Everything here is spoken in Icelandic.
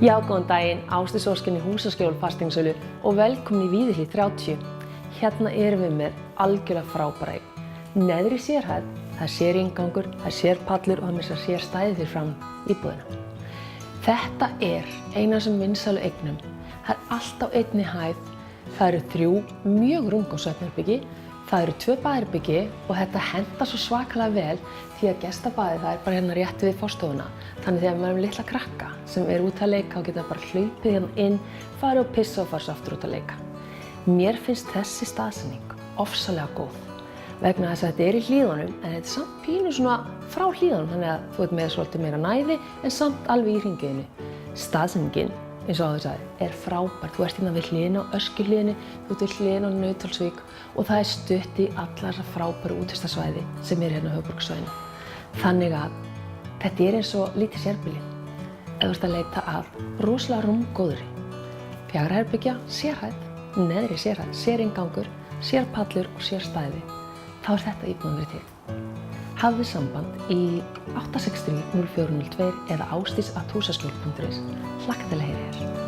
Já, góðan daginn, Ásdís Ósk í Húsaskjól fasteignasölu og velkomin í Víðihlíð 30. Hérna erum við með algjörlega frábæra eign. Neðri sérhæð, það er sérinngangur, það er sérpallur og það er sérstæði fyrir fram íbúðina. Þetta er eina af þessum vinsælu eignum. Það er allt á einni hæð, það eru 3 mjög rúmgóð svefnherbyggi, það eru 2 baðherbyggi og þetta hentar svo svakalega vel því að gestabaðið það er bara hérna rétt við forstofuna. Þannig þegar maður er með litla krakka sem er út að leika og geta bara hlaupið hérna inn, farið og pissa og farið svo aftur út að leika. Mér finnst þessi staðsetning ofsalega góð vegna þess að þetta er í hlíðunum en þetta er samt pínu svona frá hlíðunum þannig að þú ert með svolítið meira næði en samt alveg í hringiðinu. Staðsetningin, eins og áður sagði, er frábær. Þú ert hérna við hliðina á Öskjuhlíðinni, þú ert við hliðina á Nauthólsvík og það er stutt í allar þessar frábæru útivistarsvæði sem eru hérna á höfuðborgarsvæðinu. Þannig að þetta er eins og lítið sérbýli. Ef þú ert að leita að rosalega rúmgóðri 4 herbergja, sérhæð, neðri sérhæð, sérinngangur, sérpallur og sérstæði, þá er þetta íbúðin fyrir þig. Hafðu samband í 863 0402 eða ásdís@húsaskjól.is. Hlakka til að heyra þér.